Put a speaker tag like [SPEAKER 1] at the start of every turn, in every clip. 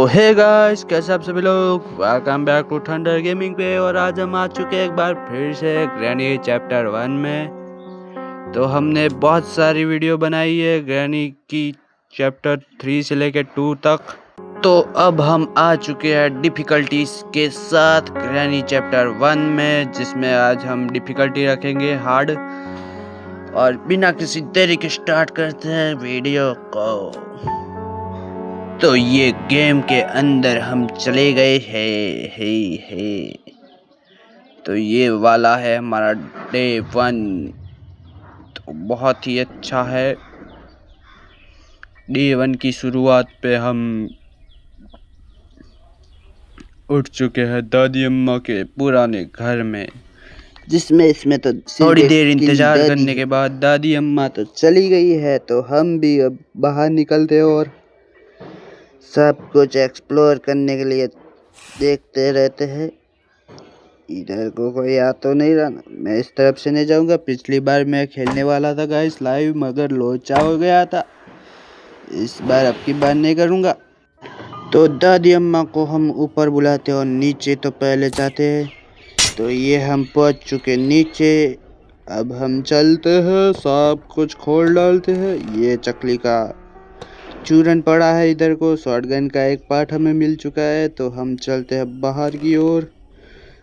[SPEAKER 1] Hey guys, कैसे आप सभी लोग। Welcome back to Thunder Gaming पे। और आज हम आ चुके हैं एक बार फिर से ग्रैनी चैप्टर 1 में। तो हमने बहुत सारी वीडियो बनाई है ग्रैनी की चैप्टर 3 से लेकर 2 तक। तो अब हम आ चुके हैं डिफ़िकल्टीज के साथ ग्रैनी चैप्टर 1 में, जिसमें आज हम डिफ़िकल्टी रखेंगे हार्ड। और बिना किसी देरी के स्टार्ट करते हैं वीडियो को। तो ये गेम के अंदर हम चले गए हैं। तो ये वाला है हमारा डे 1। तो बहुत ही अच्छा है। डे 1 की शुरुआत पे हम उठ चुके हैं दादी अम्मा के पुराने घर में,
[SPEAKER 2] जिसमें इसमें तो
[SPEAKER 1] थोड़ी देर इंतजार करने के बाद दादी अम्मा
[SPEAKER 2] तो चली गई है। तो हम भी अब बाहर निकलते और सब कुछ एक्सप्लोर करने के लिए देखते रहते हैं। इधर को कोई आ तो नहीं रहा ना। मैं इस तरफ से नहीं जाऊंगा। पिछली बार मैं खेलने वाला था गाइस लाइव, मगर लोचा हो गया था। इस बार अब की बार नहीं करूंगा। तो दादी अम्मा को हम ऊपर बुलाते और नीचे तो पहले जाते हैं। तो ये हम पहुंच चुके नीचे। अब हम चलते हैं, सब कुछ खोल डालते हैं। ये चकली का चूरन पड़ा है इधर को। शॉटगन का एक पार्ट हमें मिल चुका है। तो हम चलते हैं बाहर की ओर।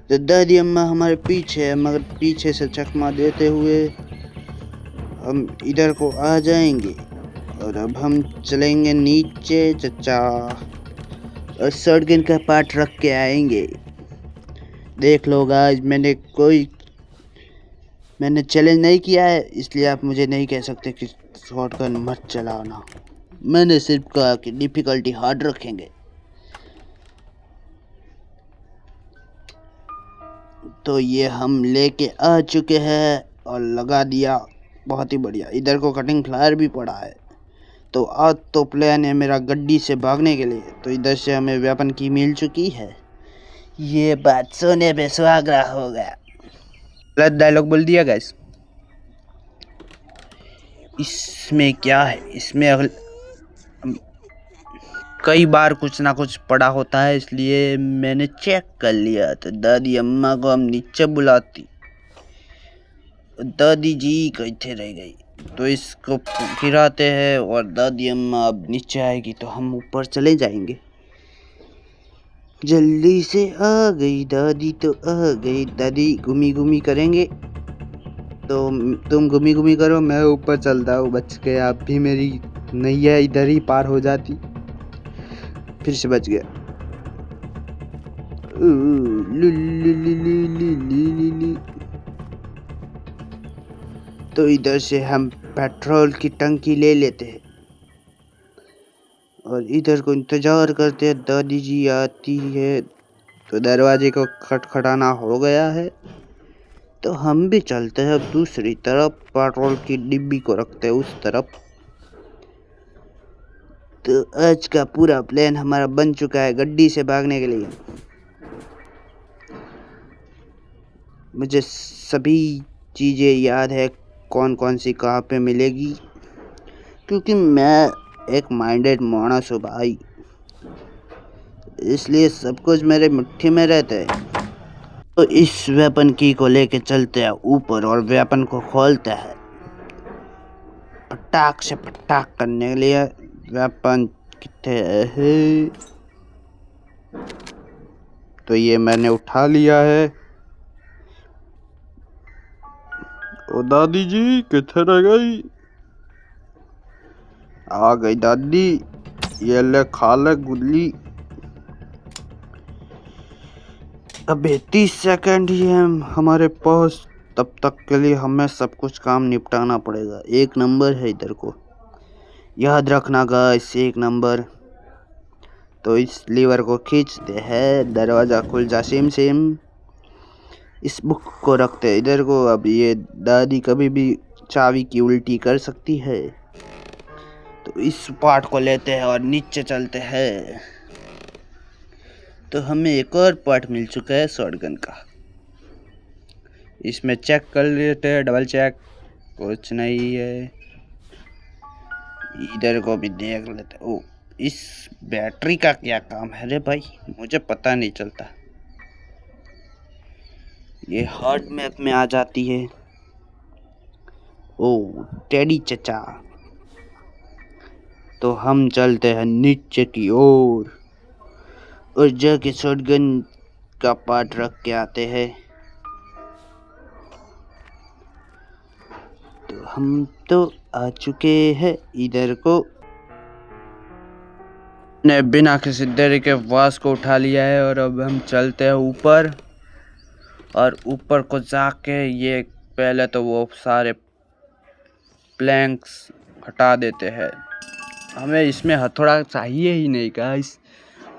[SPEAKER 2] तो दादी अम्मा हमारे पीछे है, मगर पीछे से चकमा देते हुए हम इधर को आ जाएंगे। और अब हम चलेंगे नीचे चचा, और शॉटगन का पार्ट रख के आएंगे। देख लो गाइस, मैंने चैलेंज नहीं किया है, इसलिए आप मुझे नहीं कह सकते कि शॉटगन मत चलाना। मैंने सिर्फ कहा कि डिफिकल्टी हार्ड रखेंगे। तो ये हम लेके आ चुके हैं और लगा दिया। बहुत ही बढ़िया। इधर को कटिंग फ्लायर भी पड़ा है। तो आज तो प्लान है मेरा गड्डी से भागने के लिए। तो इधर से हमें वेपन की मिल चुकी है। ये बात सोने पे सुहागा हो गया।
[SPEAKER 1] गलत डायलॉग बोल दिया गाइस। इसमें क्या है, इसमें कई बार कुछ ना कुछ पड़ा होता है, इसलिए मैंने चेक कर लिया। तो दादी अम्मा को हम नीचे बुलाती। दादी जी कैसे रह गई। तो इसको गिराते हैं और दादी अम्मा अब नीचे आएगी तो हम ऊपर चले जाएंगे। जल्दी से आ गई दादी, तो आ गई दादी। घूमी घूमी करेंगे। तो तुम घूमी घूमी करो, मैं ऊपर चलता हूँ बच के। आप भी मेरी नैया इधर ही पार हो जाती। फिर से बच गया। तो इधर से हम पेट्रोल की टंकी ले लेते हैं और इधर को इंतजार करते हैं। दादी जी आती है। तो दरवाजे को खटखटाना हो गया है। तो हम भी चलते हैं दूसरी तरफ। पेट्रोल की डिब्बी को रखते हैं उस तरफ। तो आज का पूरा प्लान हमारा बन चुका है गड्डी से भागने के लिए। मुझे सभी चीज़ें याद है, कौन कौन सी कहाँ पे मिलेगी, क्योंकि मैं एक माइंडेड मानस हूँ भाई। इसलिए सब कुछ मेरे मुट्ठी में रहता है। तो इस वेपन की को लेके चलते हैं ऊपर और वेपन को खोलते हैं पटाख से पटाख करने के लिए। वेपन कितने है। तो ये मैंने उठा लिया है। ओ दादी जी कितने रह गई। आ गई दादी, ये ले खा ले गुल्ली। अबे 30 सेकंड ही है हमारे पास। तब तक के लिए हमें सब कुछ काम निपटाना पड़ेगा। 1 नंबर है इधर को, याद रखना गाइस, 1 नंबर। तो इस लीवर को खींचते हैं, दरवाज़ा खुल जा सेम सेम। इस बुक को रखते हैं इधर को। अब ये दादी कभी भी चाबी की उल्टी कर सकती है। तो इस पार्ट को लेते हैं और नीचे चलते हैं। तो हमें एक और पार्ट मिल चुका है शॉटगन का। इसमें चेक कर लेते हैं, डबल चेक। कुछ नहीं है। इधर को भी देख लेते हैं। ओ
[SPEAKER 2] इस बैटरी का क्या काम है रे भाई, मुझे पता नहीं चलता। ये हार्ट मैप में आ जाती है। ओ टेडी चचा, तो हम चलते हैं नीचे की ओर और जाके शॉटगन का पार्ट रख के आते हैं। तो हम तो आ चुके हैं इधर को। ने बिना किसी देरी के वास को उठा लिया है और अब हम चलते हैं ऊपर। और ऊपर को जाके ये पहले तो वो सारे प्लैंक्स हटा देते हैं। हमें इसमें हथौड़ा चाहिए ही नहीं गाइस,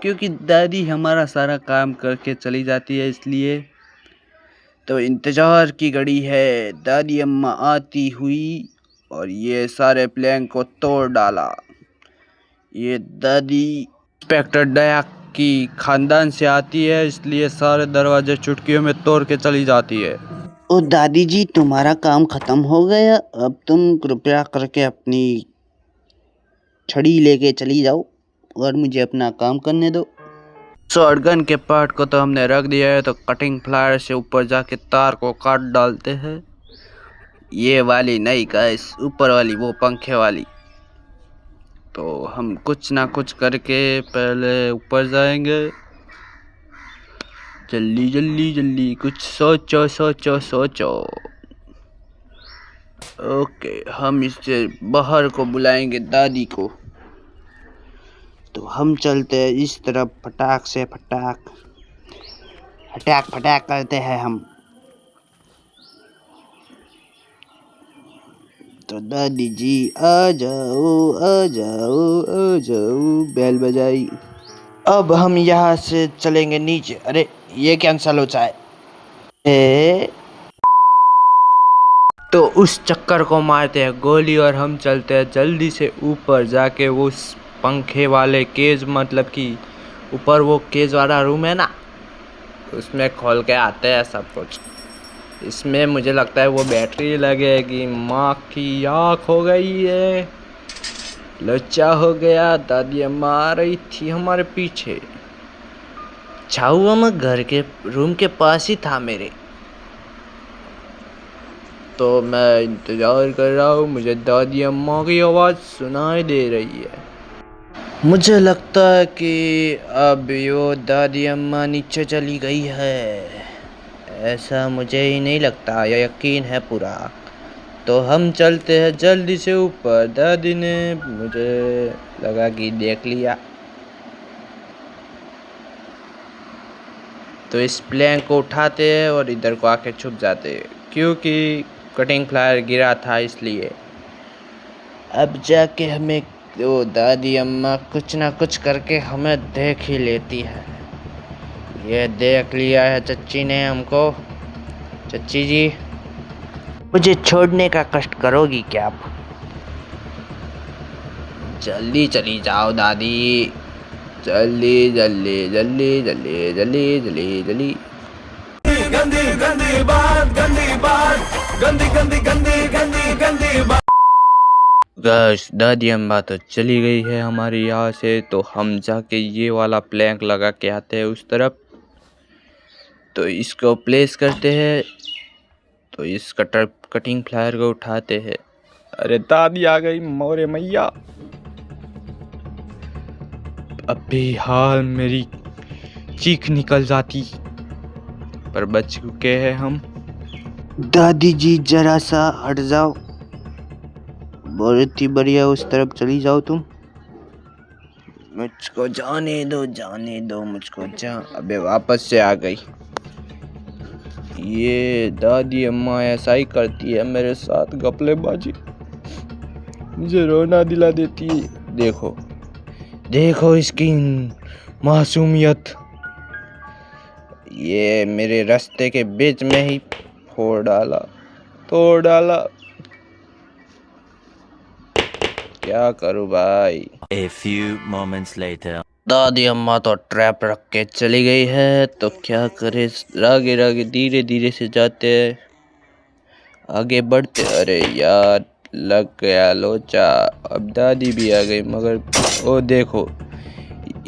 [SPEAKER 2] क्योंकि दादी हमारा सारा काम करके चली जाती है, इसलिए तो इंतजार की घड़ी है। दादी अम्मा आती हुई और ये सारे प्लैंक को तोड़ डाला। ये दादी इंस्पेक्टर दया की खानदान से आती है, इसलिए सारे दरवाजे चुटकियों में तोड़ के चली जाती है। ओ दादी जी, तुम्हारा काम खत्म हो गया, अब तुम कृपया करके अपनी छड़ी लेके चली जाओ और मुझे अपना काम करने दो। शॉटगन के पार्ट को तो हमने रख दिया है, तो कटिंग फ्लायर से ऊपर जाके तार को काट डालते हैं। ये वाली नहीं गाइस, ऊपर वाली, वो पंखे वाली। तो हम कुछ ना कुछ करके पहले ऊपर जाएंगे। जल्दी जल्दी जल्दी कुछ सोचो सोचो सोचो। ओके, हम इससे बाहर को बुलाएंगे दादी को। तो हम चलते हैं इस तरफ, फटाक से फटाक फटाक फटाक करते हैं हम। तो दादी जी आ जाओ आ जाओ आ जाओ, बेल बजाई। अब हम यहाँ से चलेंगे नीचे। अरे ये कैंसल हो जाए। तो उस चक्कर को मारते हैं गोली और हम चलते हैं जल्दी से ऊपर जाके उस पंखे वाले केज, मतलब कि ऊपर वो केज वाला रूम है ना, उसमें खोल के आते हैं सब कुछ। इसमें मुझे लगता है वो बैटरी लगेगी। माँ की आँख हो गई है, लच्चा हो गया। दादी अम्मा आ रही थी हमारे पीछे। छाऊ मैं घर के रूम के पास ही था मेरे, तो मैं इंतजार कर रहा हूँ। मुझे दादी अम्मा की आवाज़ सुनाई दे रही है। मुझे लगता है कि अब वो दादी अम्मा नीचे चली गई है, ऐसा मुझे ही नहीं लगता, यह यकीन है पूरा। तो हम चलते हैं जल्दी से ऊपर। दादी ने मुझे लगा कि देख लिया, तो इस प्लैंक को उठाते हैं और इधर को आके छुप जाते हैं, क्योंकि कटिंग फ्लायर गिरा था इसलिए। अब जाके हमें वो दादी अम्मा कुछ ना कुछ करके हमें देख ही लेती है। ये देख लिया है चच्ची ने हमको। चच्ची जी, मुझे छोड़ने का कष्ट करोगी क्या आप? जल्दी चली जाओ दादी, जल्दी जल्दी जल्दी जल्दी जल्दी जल्दी जल्दी। गंदी गंदी बात, गंदी बात, गंदी गंदी गंदी गंदी गंदी बात। गश दादी अम्मा तो चली गई है हमारी यहाँ से, तो हम जाके ये वाला प्लैंक लगा के आते हैं उस तरफ। तो इसको प्लेस करते हैं, तो इस कटिंग फ्लायर को उठाते हैं। अरे दादी आ गई, मोरे मैया। अभी हाल मेरी चीख निकल जाती, पर बच चुके हैं हम। दादी जी जरा सा हट जाओ, बहुत ही बढ़िया, उस तरफ चली जाओ तुम। मुझको जाने दो मुझको जा। अबे वापस से आ गई। ये दादी अम्मा ऐसा ही करती है मेरे साथ, गपलेबाजी, मुझे रोना दिला देती है। देखो देखो इसकी मासूमियत, ये मेरे रास्ते के बीच में ही फोड़ डाला, तोड़ डाला। क्या करूं भाई।
[SPEAKER 3] A few moments later.
[SPEAKER 2] दादी अम्मा तो ट्रैप रख के चली गई है, तो क्या करे, आगे आगे धीरे धीरे से जाते हैं, आगे बढ़ते। अरे यार
[SPEAKER 1] लग गया लोचा। अब दादी भी आ गई, मगर ओ देखो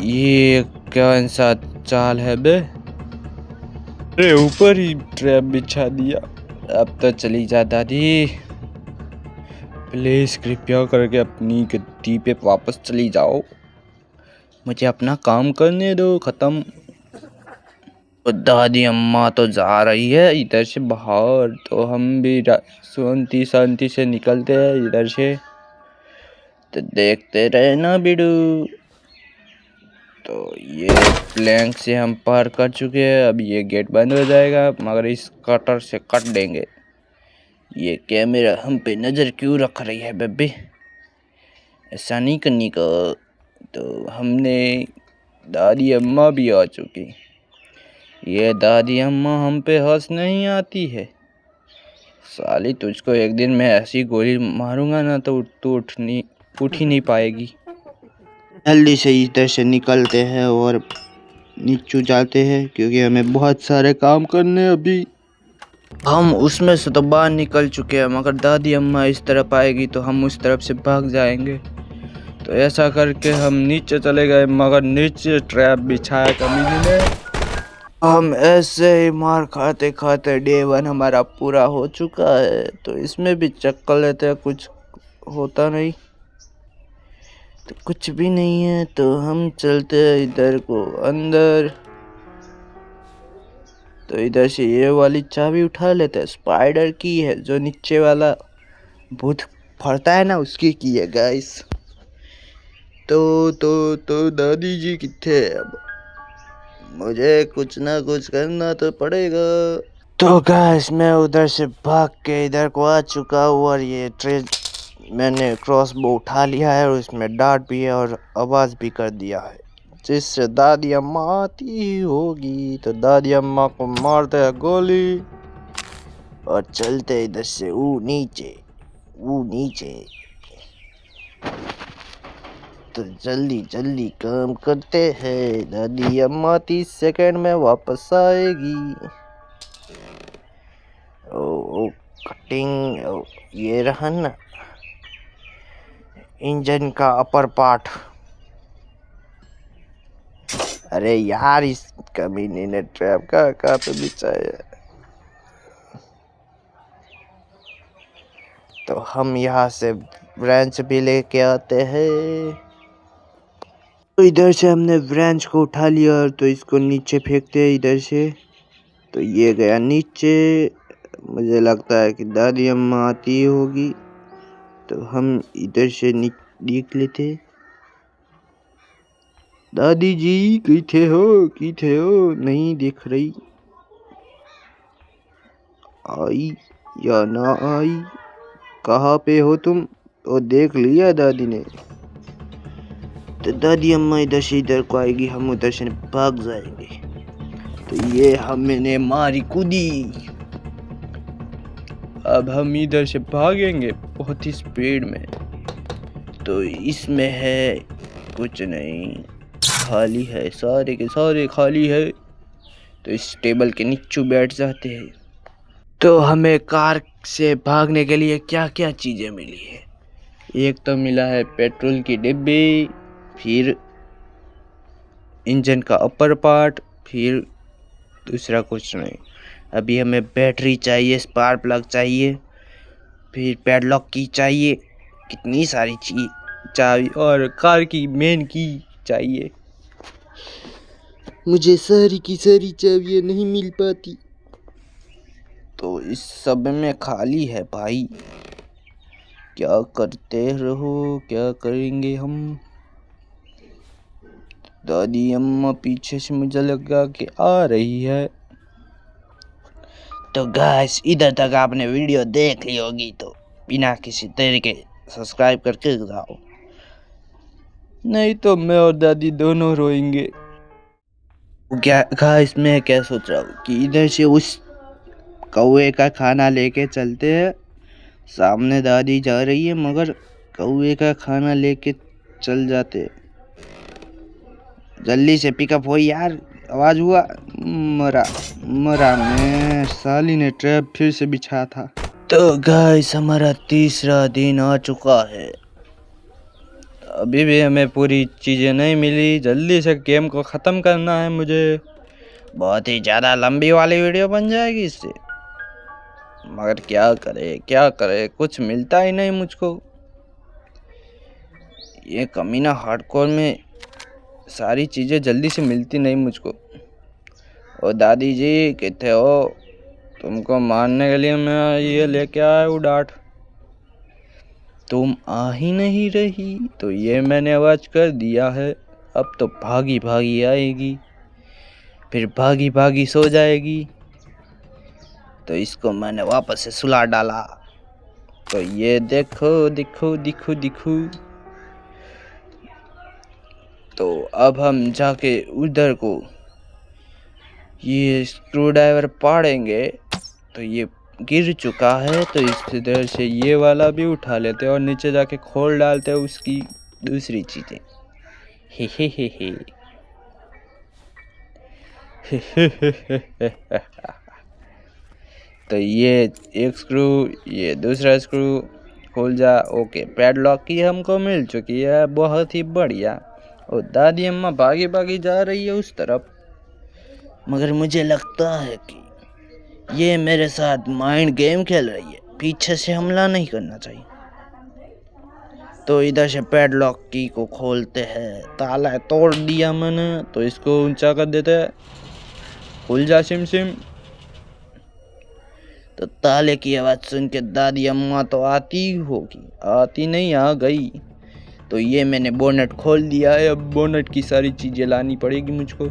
[SPEAKER 1] ये कौन सा चाल है बे। अरे ऊपर ही ट्रैप बिछा दिया। अब तो चली जा दादी, प्लीज कृपया करके अपनी गद्दी पे वापस चली जाओ, मुझे अपना काम करने दो खत्म। तो दादी अम्मा तो जा रही है इधर से बाहर, तो हम भी शांति शांति से निकलते हैं इधर से। तो देखते रहे ना बिडू। तो ये प्लैंक से हम पार कर चुके हैं, अब ये गेट बंद हो जाएगा, मगर इस कटर से कट देंगे। ये कैमरा हम पे नज़र क्यों रख रही है बेबी, ऐसा नहीं करनी का। तो हमने दादी अम्मा भी आ चुकी। ये दादी अम्मा हम पे हंस नहीं आती है। साली तुझको एक दिन मैं ऐसी गोली मारूंगा ना तो तू उठ ही नहीं पाएगी।
[SPEAKER 2] जल्दी से इधर से निकलते हैं और नीचे जाते हैं, क्योंकि हमें बहुत सारे काम करने हैं अभी।
[SPEAKER 1] हम उसमें से तो बाहर निकल चुके हैं, मगर दादी अम्मा इस तरफ आएगी तो हम उस तरफ से भाग जाएंगे। तो ऐसा करके हम नीचे चले गए, मगर नीचे ट्रैप बिछाया कमीनी ने। हम ऐसे ही मार खाते खाते डे 1 हमारा पूरा हो चुका है। तो इसमें भी चेक कर लेते हैं, कुछ होता नहीं तो कुछ भी नहीं है। तो हम चलते हैं इधर को अंदर। तो इधर से ये वाली चाबी उठा लेते हैं, स्पाइडर की है, जो नीचे वाला भूत फड़ता है ना उसकी की है गाइस। तो दादी जी किथे है, अब मुझे कुछ ना कुछ करना तो पड़ेगा। तो गाइस मैं उधर से भाग के इधर को आ चुका हूँ, और ये ट्रेन मैंने क्रॉसबो उठा लिया है, और इसमें डार्ट भी है और आवाज़ भी कर दिया है, जिससे दादी अम्मा आती होगी। तो दादी अम्मा को मारते हैं गोली और चलते इधर से नीचे। तो जल्दी जल्दी काम करते हैं, दादी अम्मा 30 सेकंड में वापस आएगी। ओ कटिंग, ये रहा ना इंजन का अपर पार्ट। अरे यार इस कमीने ने ट्रैप कहाँ पे बिछाया। तो हम यहाँ से ब्रांच भी लेके आते हैं। तो इधर से हमने ब्रांच को उठा लिया, और तो इसको नीचे फेंकते हैं इधर से। तो ये गया नीचे। मुझे लगता है कि दादी अम्मा आती होगी, तो हम इधर से देख लेते। दादी जी किथे हो, नहीं दिख रही, आई या ना आई, कहाँ पे हो तुम। तो देख लिया दादी ने। तो दादी अम्मा इधर से इधर को आएगी, हम उधर से भाग जाएंगे। तो ये हमने मारी कूदी। अब हम इधर से भागेंगे बहुत ही स्पीड में। तो इसमें है कुछ नहीं, खाली है, सारे के सारे खाली है। तो इस टेबल के नीचे बैठ जाते हैं। तो हमें कार से भागने के लिए क्या क्या चीज़ें मिली है। एक तो मिला है पेट्रोल की डिब्बी, फिर इंजन का अपर पार्ट, फिर दूसरा कुछ नहीं। अभी हमें बैटरी चाहिए, स्पार्क प्लग चाहिए, फिर पैडलॉक की चाहिए, कितनी सारी चीज चाबी, और कार की मेन की चाहिए।
[SPEAKER 2] मुझे सारी की सारी चाबियाँ नहीं मिल पाती।
[SPEAKER 1] तो इस सब में खाली है भाई, क्या करते रहो, क्या करेंगे हम। दादी अम्मा पीछे से मुझे लगा कि आ रही है। तो गाइस इधर तक आपने वीडियो देख ली होगी, तो बिना किसी तरीके सब्सक्राइब करके जाओ, नहीं तो मैं और दादी दोनों रोएंगे। क्या गाइस मैं क्या सोच रहा हूँ कि इधर से उस कौवे का खाना लेके चलते हैं। सामने दादी जा रही है, मगर कौवे का खाना लेके चल जाते। जल्दी से पिकअप हो यार, आवाज हुआ। मरा मैं, साली ने ट्रैप फिर से बिछा था। तो गाइस हमारा तीसरा दिन आ चुका है। अभी भी हमें पूरी चीज़ें नहीं मिली। जल्दी से गेम को ख़त्म करना है मुझे। बहुत ही ज़्यादा लंबी वाली वीडियो बन जाएगी इससे, मगर क्या करे कुछ मिलता ही नहीं मुझको। ये कमीना हार्डकोर में सारी चीज़ें जल्दी से मिलती नहीं मुझको। ओ दादी जी कितने हो? तुमको मारने के लिए मैं ये लेके आया हूँ डांट। तुम आ ही नहीं रही तो ये मैंने आवाज कर दिया है। अब तो भागी भागी आएगी, फिर भागी भागी सो जाएगी। तो इसको मैंने वापस से सुला डाला। तो ये देखो दिखो दिखो दिखो। तो अब हम जाके उधर को ये स्क्रू ड्राइवर पाड़ेंगे। तो ये गिर चुका है, तो इस तरह से ये वाला भी उठा लेते हैं और नीचे जाके खोल डालते हैं उसकी दूसरी चीजें। हे हे हे हे तो ये एक स्क्रू, ये दूसरा स्क्रू खोल जा। ओके, पैडलॉक की हमको मिल चुकी है, बहुत ही बढ़िया। और दादी अम्मा भागी भागी जा रही है उस तरफ, मगर मुझे लगता है कि ये मेरे साथ माइंड गेम खेल रही है। पीछे से हमला नहीं करना चाहिए। तो इधर से पैडलॉक की को खोलते हैं। ताला तोड़ दिया मैंने, तो इसको ऊंचा कर देते हैं। खुल जा सिम सिम। तो ताले की आवाज सुन के दादी अम्मा तो आती होगी, आती नहीं आ गई। तो ये मैंने बोनट खोल दिया है। अब बोनट की सारी चीजें लानी पड़ेगी मुझको।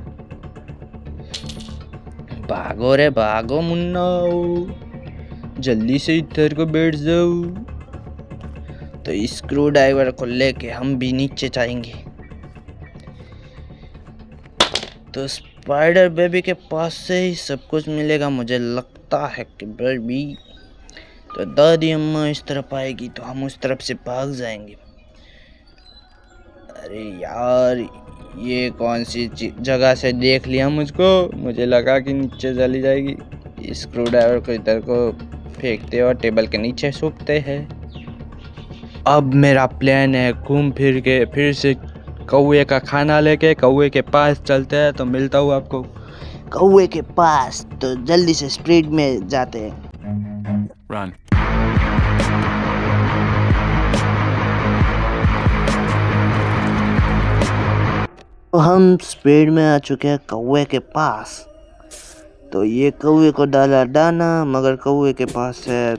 [SPEAKER 1] भागो रे भागो मुन्ना, जल्दी से इधर को बैठ जाओ। तो स्क्रू ड्राइवर को लेके हम भी नीचे जाएंगे। तो स्पाइडर बेबी के पास से ही सब कुछ मिलेगा मुझे लगता है कि बेबी। तो दादी अम्मा इस तरफ आएगी तो हम उस तरफ से भाग जाएंगे। अरे यार, ये कौन सी जगह से देख लिया मुझको। मुझे लगा कि नीचे चली जाएगी। स्क्रू ड्राइवर को इधर को फेंकते और टेबल के नीचे सूखते हैं। अब मेरा प्लान है घूम फिर के फिर से कौवे का खाना लेके कौवे के पास चलते हैं। तो मिलता हूँ आपको
[SPEAKER 2] कौवे के पास। तो जल्दी से स्पीड में जाते हैं।
[SPEAKER 3] Run.
[SPEAKER 2] तो हम स्पीड में आ चुके हैं कौवे के पास। तो ये कौवे को डाला दाना, मगर कौवे के पास है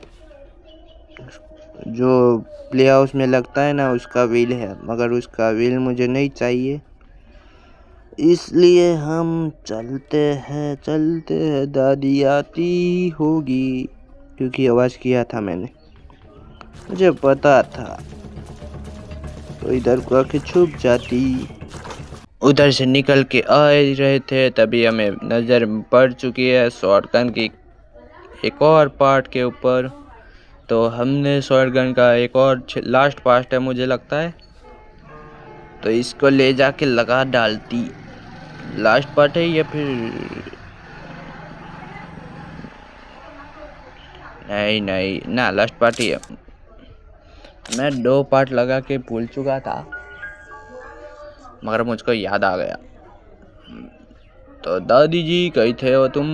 [SPEAKER 2] जो प्ले हाउस में लगता है ना, उसका व्हील है, मगर उसका व्हील मुझे नहीं चाहिए। इसलिए हम चलते हैं। दादी आती होगी, क्योंकि आवाज़ किया था मैंने, मुझे पता था। तो इधर को आके छुप जाती।
[SPEAKER 1] उधर से निकल के आ रहे थे, तभी हमें नज़र पड़ चुकी है शॉटगन की एक और पार्ट के ऊपर। तो हमने शॉटगन का एक और लास्ट पार्ट है मुझे लगता है, तो इसको ले जाके लगा डालती। लास्ट पार्ट है या फिर नहीं ना, लास्ट पार्ट ही है। मैं 2 पार्ट लगा के भूल चुका था, मगर मुझको याद आ गया। तो दादी जी कही थे हो तुम,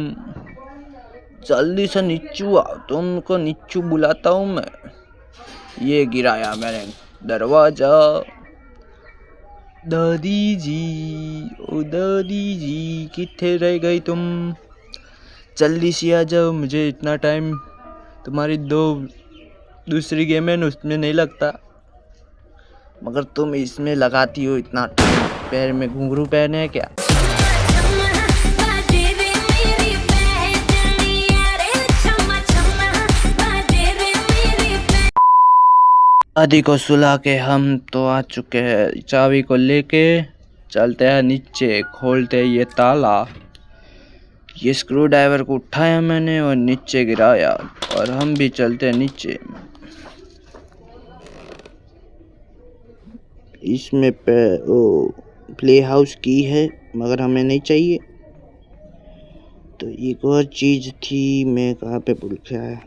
[SPEAKER 1] जल्दी से नीचू आओ, तुमको नीचू बुलाता हूँ मैं। ये गिराया मैंने दरवाजा। दादी जी, ओ दादी जी किथे रह गई तुम? जल्दी से आ जाओ, मुझे इतना टाइम तुम्हारी दूसरी गेम है उसमें नहीं लगता, मगर तुम इसमें लगाती हो इतना टाइम। पैर में घुंघरू पहने हैं क्या? दादी को सुला के हम तो आ चुके हैं। चाबी को लेके चलते हैं नीचे, खोलते हैं ये ताला। ये स्क्रू ड्राइवर को उठाया मैंने और नीचे गिराया, और हम भी चलते हैं नीचे।
[SPEAKER 2] इसमें प्ले हाउस की है, मगर हमें नहीं चाहिए। तो एक और चीज़ थी, मैं कहाँ पे भूल के आया।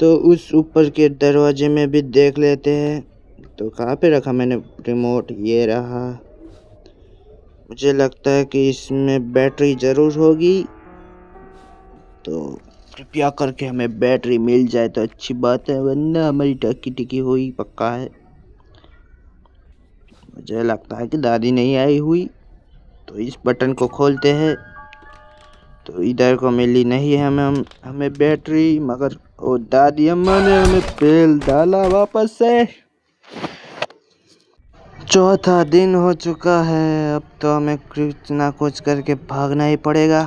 [SPEAKER 2] तो उस ऊपर के दरवाजे में भी देख लेते हैं। तो कहाँ पे रखा मैंने रिमोट, ये रहा। मुझे लगता है कि इसमें बैटरी जरूर होगी, तो कृपया करके हमें बैटरी मिल जाए तो अच्छी बात है, वरना हमारी टकी टिकी हुई पक्का है। मुझे लगता है कि दादी नहीं आई हुई, तो इस बटन को खोलते हैं। तो इधर को मिली नहीं है हमें बैटरी, मगर वो दादी अम्मा ने हमें पेल डाला वापस से। चौथा दिन हो चुका है, अब तो हमें कुछ ना कुछ करके भागना ही पड़ेगा।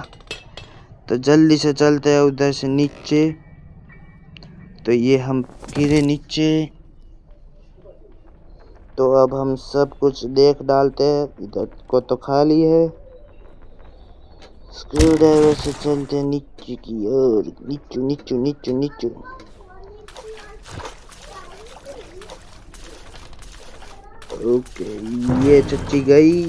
[SPEAKER 2] तो जल्दी से चलते हैं उधर से नीचे। तो ये हम गिरे नीचे। तो अब हम सब कुछ देख डालते हैं, इधर को तो खाली है। स्क्रू ड्राइवर से चलते हैं नीचे की ओर, नीचू नीचू नीचू नीचू। ओके, ये चच्ची गई।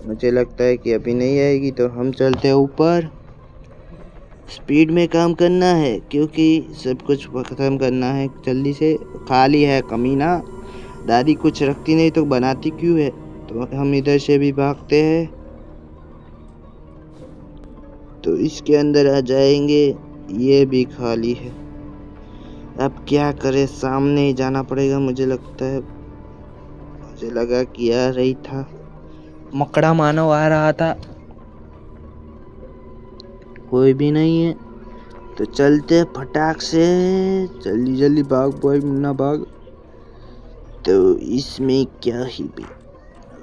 [SPEAKER 2] मुझे लगता है कि अभी नहीं आएगी, तो हम चलते हैं ऊपर। स्पीड में काम करना है, क्योंकि सब कुछ खत्म करना है जल्दी से। खाली है कमीना, दादी कुछ रखती नहीं तो बनाती क्यों है। तो हम इधर से भी भागते हैं। तो इसके अंदर आ जाएंगे, ये भी खाली है। अब क्या करें, सामने ही जाना पड़ेगा मुझे लगता है। मुझे लगा कि आ रही था, मकड़ा मानव आ रहा था, कोई भी नहीं है। तो चलते फटाक से, जल्दी जल्दी भाग बॉय मुन्ना भाग। तो इसमें क्या ही भी,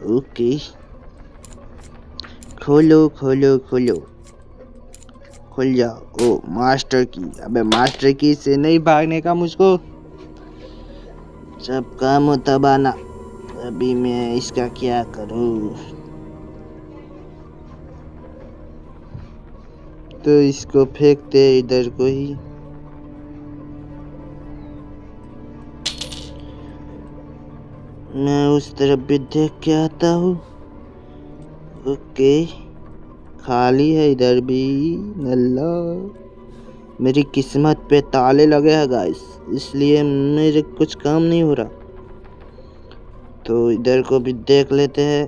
[SPEAKER 2] ओके, खोलो खोलो खोलो, खुल जाओ। ओ मास्टर की, अबे मास्टर की से नहीं भागने का मुझको, सब काम होता बाना। अभी मैं इसका क्या करूं। तो इसको फेंकते इधर को ही। मैं उस तरफ भी देख के आता हूँ। ओके, खाली है इधर भी। नल्ला, मेरी किस्मत पे ताले लगे हैं गाइस, इसलिए मेरे कुछ काम नहीं हो रहा। तो इधर को भी देख लेते हैं।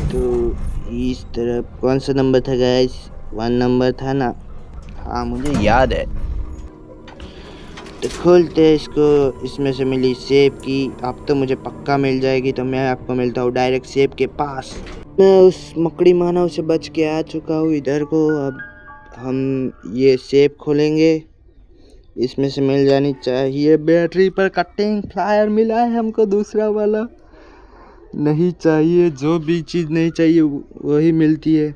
[SPEAKER 2] तो इस तरफ कौन सा नंबर था गाइस, 1 नंबर था ना। हाँ मुझे याद है। तो खोलते हैं इसको। इसमें से मिली सेब की, अब तो मुझे पक्का मिल जाएगी। तो मैं आपको मिलता हूँ डायरेक्ट सेब के पास। मैं उस मकड़ी मानव से बच के आ चुका हूँ इधर को। अब हम ये सेब खोलेंगे, इसमें से मिल जानी चाहिए बैटरी। पर कटिंग फ्लायर मिला है हमको, दूसरा वाला नहीं चाहिए। जो भी चीज़ नहीं चाहिए वही मिलती है।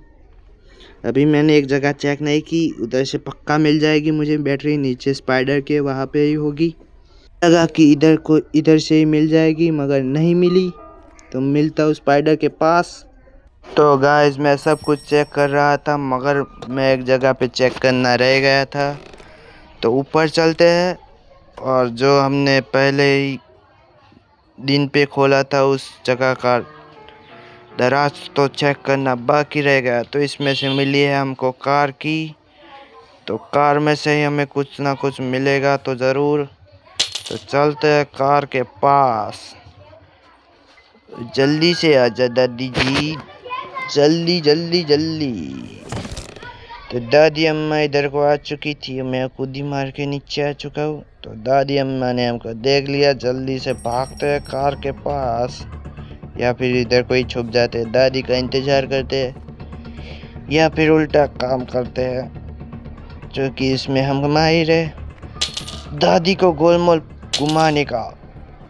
[SPEAKER 2] अभी मैंने एक जगह चेक नहीं की, उधर से पक्का मिल जाएगी मुझे बैटरी, नीचे स्पाइडर के वहाँ पे ही होगी। लगा कि इधर से ही मिल जाएगी, मगर नहीं मिली। तो मिलता हूँ स्पाइडर के पास। तो गाइस मैं सब कुछ चेक कर रहा था, मगर मैं एक जगह पे चेक करना रह गया था। तो ऊपर चलते हैं, और जो हमने पहले ही दिन पे खोला था उस जगह का दराज तो चेक करना बाकी रह गया। तो इसमें से मिली है हमको कार की। तो कार में से ही हमें कुछ ना कुछ मिलेगा तो ज़रूर। तो चलते हैं कार के पास। जल्दी से आजा दादी जी, जल्दी जल्दी जल्दी। तो दादी अम्मा इधर को आ चुकी थी, मैं खुद ही मार के नीचे आ चुका हूँ। तो दादी अम्मा ने हमको देख लिया, जल्दी से भागते हैं कार के पास, या फिर इधर कोई छुप जाते हैं, दादी का इंतज़ार करते हैं, या फिर उल्टा काम करते हैं, जो कि इसमें हम माहिर है, दादी को गोलमोल घुमाने का।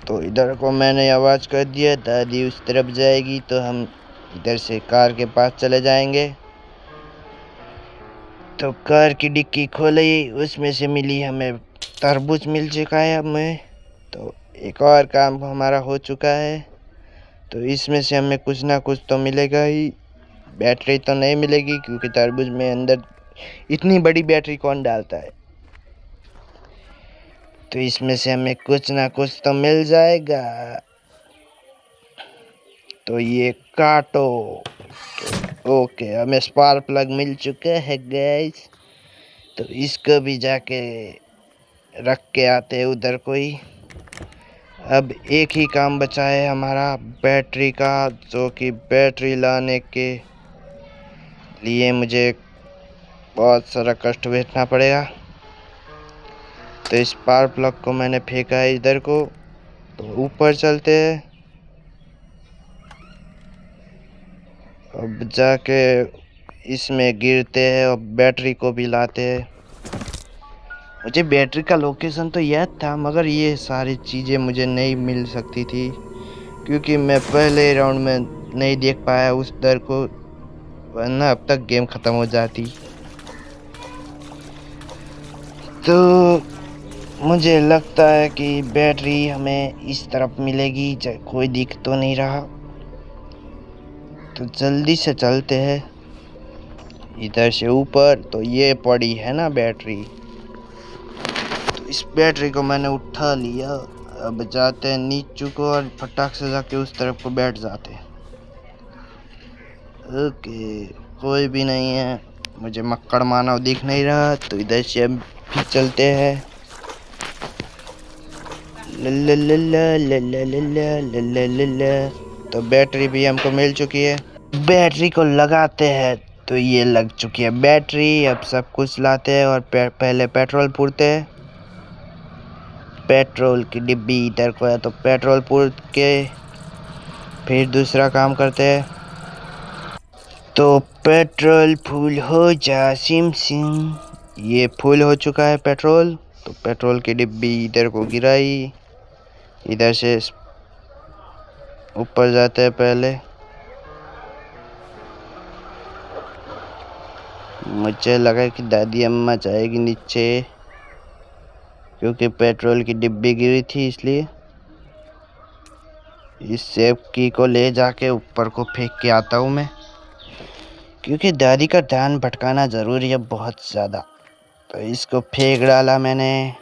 [SPEAKER 2] तो इधर को मैंने आवाज़ कर दिया, दादी उस तरफ जाएगी तो हम इधर से कार के पास चले जाएंगे। तो कार की डिक्की खोली, उसमें से मिली हमें तरबूज मिल चुका है हमें। तो एक और काम हमारा हो चुका है। तो इसमें से हमें कुछ ना कुछ तो मिलेगा ही। बैटरी तो नहीं मिलेगी, क्योंकि तरबूज में अंदर इतनी बड़ी बैटरी कौन डालता है। तो इसमें से हमें कुछ ना कुछ तो मिल जाएगा। तो ये काटो। ओके, हमें स्पार्क प्लग मिल चुका है गाइस। तो इसको भी जाके रख के आते हैं उधर कोई। अब एक ही काम बचा है हमारा बैटरी का, जो कि बैटरी लाने के लिए मुझे बहुत सारा कष्ट वेठना पड़ेगा। तो इस स्पार्क प्लग को मैंने फेंका है इधर को। तो ऊपर चलते हैं। अब जाके इसमें गिरते हैं और बैटरी को भी लाते हैं। मुझे बैटरी का लोकेशन तो याद था, मगर ये सारी चीज़ें मुझे नहीं मिल सकती थी क्योंकि मैं पहले राउंड में नहीं देख पाया उस दर को, वरना अब तक गेम ख़त्म हो जाती। तो मुझे लगता है कि बैटरी हमें इस तरफ मिलेगी, कोई दिख तो नहीं रहा। तो जल्दी से चलते हैं इधर से ऊपर। तो ये पड़ी है ना बैटरी, तो इस बैटरी को मैंने उठा लिया। अब जाते हैं नीचे को और फटाक से जाके उस तरफ को बैठ जाते हैं। ओके, कोई भी नहीं है, मुझे मक्कड़ मानव दिख नहीं रहा। तो इधर से हम भी चलते हैं। लल्ला। तो बैटरी भी हमको मिल चुकी है। बैटरी को लगाते हैं। तो ये लग चुकी है बैटरी। अब सब कुछ लाते हैं और पहले पेट्रोल पूरते हैं। पेट्रोल की डिब्बी इधर को है, तो पेट्रोल पूर के फिर दूसरा काम करते हैं। तो पेट्रोल फुल हो जा सिम सिम। ये फुल हो चुका है पेट्रोल। तो पेट्रोल की डिब्बी इधर को गिराई। इधर से ऊपर जाते हैं पहले। मुझे लगा कि दादी अम्मा जाएगी नीचे, क्योंकि पेट्रोल की डिब्बी गिरी थी, इसलिए इस सेब की को ले जाके ऊपर को फेंक के आता हूँ मैं, क्योंकि दादी का ध्यान भटकाना ज़रूरी है बहुत ज़्यादा। तो इसको फेंक डाला मैंने।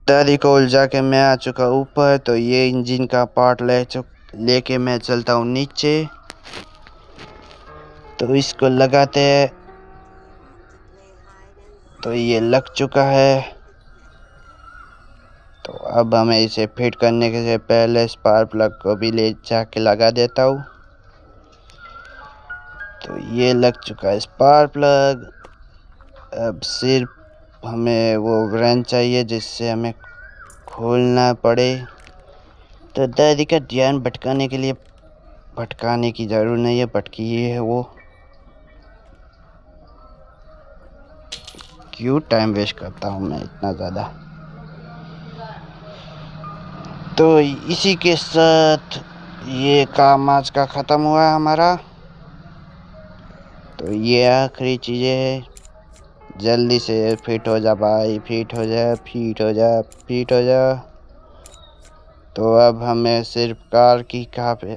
[SPEAKER 2] दादी को उलझा के मैं आ चुका ऊपर। तो ये इंजन का पार्ट लेके मैं चलता हूँ नीचे। तो इसको लगाते हैं। तो ये लग चुका है। तो अब हमें इसे फिट करने के से पहले स्पार्क प्लग को भी ले जाके लगा देता हूँ। तो ये लग चुका है स्पार्क प्लग। अब सिर्फ हमें वो रेंच चाहिए जिससे हमें खोलना पड़े। तो दादी का ध्यान भटकाने के लिए, भटकाने की ज़रूरत नहीं है, भटकी है वो। क्यों टाइम वेस्ट करता हूँ मैं इतना ज़्यादा। तो इसी के साथ ये काम आज का ख़त्म हुआ हमारा। तो ये आखिरी चीज़ें है। जल्दी से फिट हो जा भाई, फिट हो जा, फिट हो जा, फिट हो जा। तो अब हमें सिर्फ कार की कहाँ पे।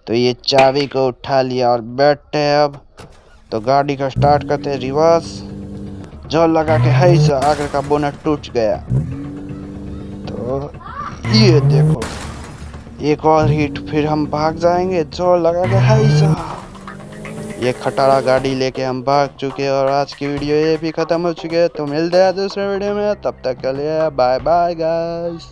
[SPEAKER 2] तो ये चाबी को उठा लिया और बैठते हैं अब। तो गाड़ी का स्टार्ट करते हैं रिवर्स। जोर लगा के हाई से आगे का बोनट टूट गया। तो ये देखो, एक और हिट, फिर हम भाग जाएंगे। जोर लगा के हाई से। ये खटारा गाड़ी लेके हम भाग चुके हैं और आज की वीडियो ये भी ख़त्म हो चुकी है। तो मिलते हैं दूसरे वीडियो में, तब तक के लिए बाय बाय गाइस।